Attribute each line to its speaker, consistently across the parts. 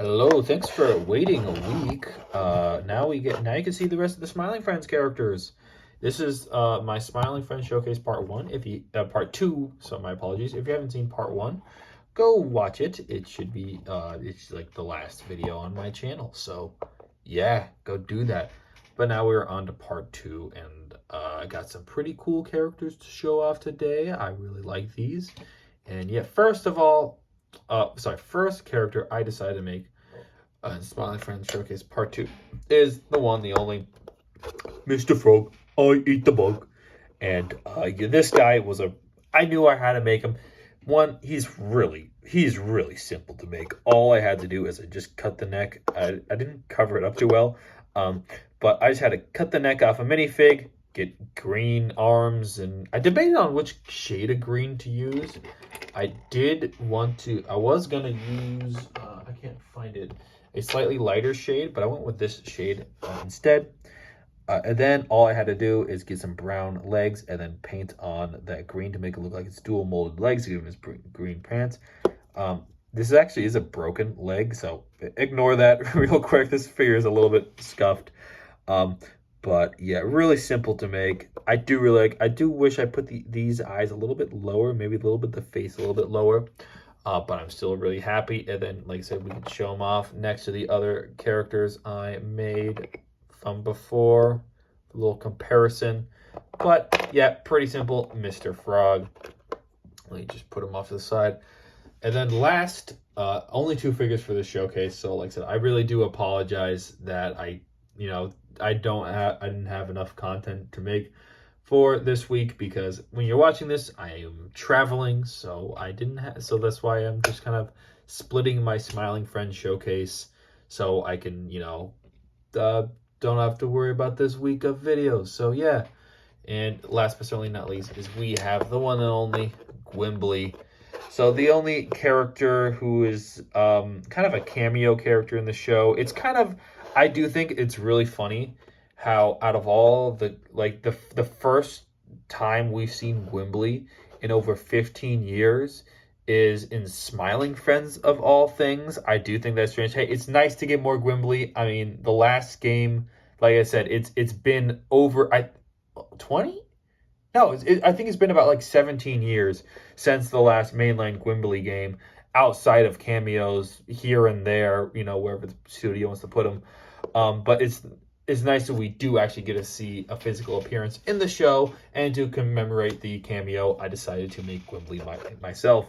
Speaker 1: Hello, thanks for waiting a week. Now you can see the rest of the Smiling Friends characters. This is my Smiling Friends Showcase Part 1. If you Part 2, so my apologies. If you haven't seen Part 1, go watch it. It should be it's like the last video on my channel. So yeah, go do that. But now we're on to Part 2, and I got some pretty cool characters to show off today. I really like these. And yeah, first character I decided to make Smiling Friends Showcase Part 2 is the one, the only Mr. Frog. I eat the bug. And yeah, this guy I knew I had to make him. One, he's really simple to make. All I had to do is I just cut the neck. I didn't cover it up too well, but I just had to cut the neck off a minifig, get green arms, and I debated on which shade of green to use. I was gonna use, I can't find it, a slightly lighter shade, but I went with this shade instead. And then all I had to do is get some brown legs and then paint on that green to make it look like it's dual molded legs, give him his green pants. This actually is a broken leg, so ignore that real quick. This figure is a little bit scuffed. But yeah, really simple to make. I do wish I put these eyes a little bit lower, maybe a little bit the face a little bit lower. But I'm still really happy. And then, like I said, we can show them off next to the other characters I made from before. A little comparison. But yeah, pretty simple. Mr. Frog. Let me just put him off to the side. And then last, only 2 figures for the showcase. So like I said, I really do apologize that I didn't have enough content to make for this week, because when you're watching this, I am traveling, so so that's why I'm just kind of splitting my Smiling Friends Showcase so I can, don't have to worry about this week of videos. So yeah, and last but certainly not least is we have the one and only Gwimbly. So the only character who is kind of a cameo character in the show. I do think it's really funny how out of all the first time we've seen Gwimbly in over 15 years is in Smiling Friends of all things. I do think that's strange. Hey, it's nice to get more Gwimbly. I mean, the last game, like I said, it's been over 20? No, I think it's been about like 17 years since the last mainline Gwimbly game, outside of cameos here and there, wherever the studio wants to put them. But it's nice that we do actually get to see a physical appearance in the show, and to commemorate the cameo, I decided to make Gwimbly myself.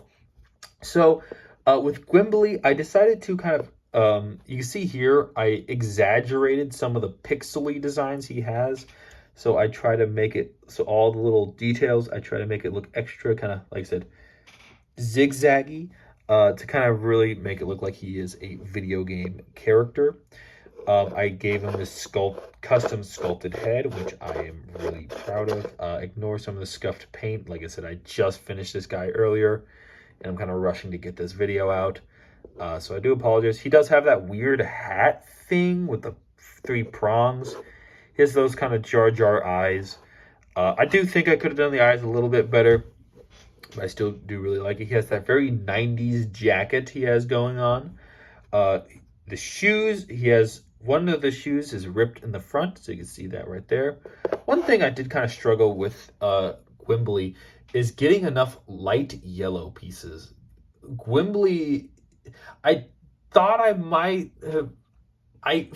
Speaker 1: So with Gwimbly, I decided to kind of, you can see here, I exaggerated some of the pixely designs he has. So I try to make it, so all the little details, I try to make it look extra, kind of, like I said, zigzaggy, to kind of really make it look like he is a video game character. I gave him this custom sculpted head, which I am really proud of. Ignore some of the scuffed paint. Like I said, I just finished this guy earlier, and I'm kind of rushing to get this video out. So I do apologize. He does have that weird hat thing with the 3 prongs. He has those kind of Jar Jar eyes. I do think I could have done the eyes a little bit better, but I still do really like it. He has that very 90s jacket he has going on. The shoes, one of the shoes is ripped in the front, so you can see that right there. One thing I did kind of struggle with Gwimbly is getting enough light yellow pieces. Gwimbly, I thought I might have,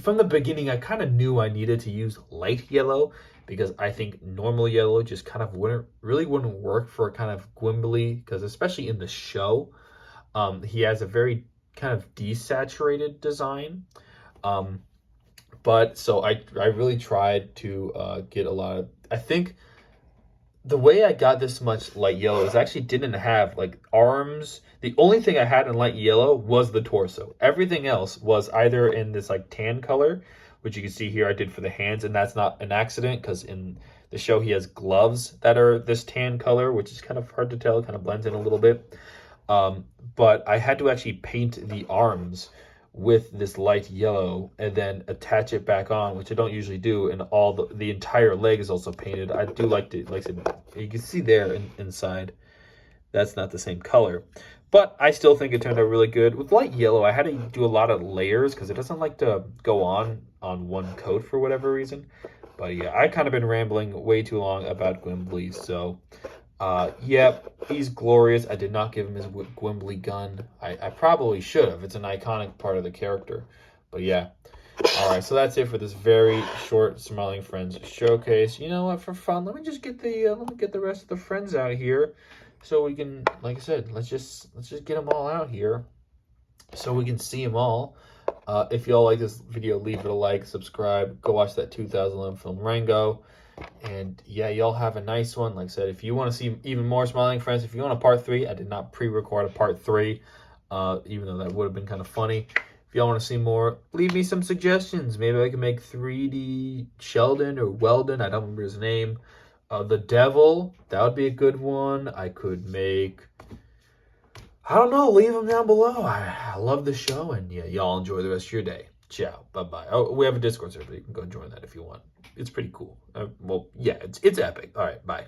Speaker 1: from the beginning, I kind of knew I needed to use light yellow, because I think normal yellow just kind of wouldn't work for kind of Gwimbly, because especially in the show, he has a very kind of desaturated design. But so I really tried to get a lot of, I think the way I got this much light yellow is I actually didn't have like arms. The only thing I had in light yellow was the torso. Everything else was either in this like tan color, which you can see here I did for the hands, and that's not an accident, because in the show he has gloves that are this tan color, which is kind of hard to tell, kind of blends in a little bit. But I had to actually paint the arms with this light yellow and then attach it back on, which I don't usually do, and all the entire leg is also painted. I do like to, like I said, you can see there inside, that's not the same color, But I still think it turned out really good. With light yellow, I had to do a lot of layers because it doesn't like to go on one coat for whatever reason. But yeah, I kind of been rambling way too long about Gwimbly, so yeah, he's glorious. I did not give him his Gwimbly gun. I probably should have. It's an iconic part of the character. But yeah. All right, so that's it for this very short Smiling Friends showcase. You know what? For fun, let me just get the rest of the friends out here, so we can, like I said, let's just get them all out here, so we can see them all. If y'all like this video, leave it a like, subscribe, go watch that 2011 film Rango, and yeah, y'all have a nice one. Like I said, if you want to see even more Smiling Friends, if you want a part 3, I did not pre-record a part 3, even though that would have been kind of funny. If y'all want to see more, leave me some suggestions. Maybe I can make 3D Sheldon or Weldon. I don't remember his name. The Devil, that would be a good one. I could make, I don't know, leave them down below. I love the show, and yeah, y'all enjoy the rest of your day. Ciao. Bye-bye. Oh, we have a Discord server. You can go join that if you want. It's pretty cool. Well, yeah, it's epic. All right, bye.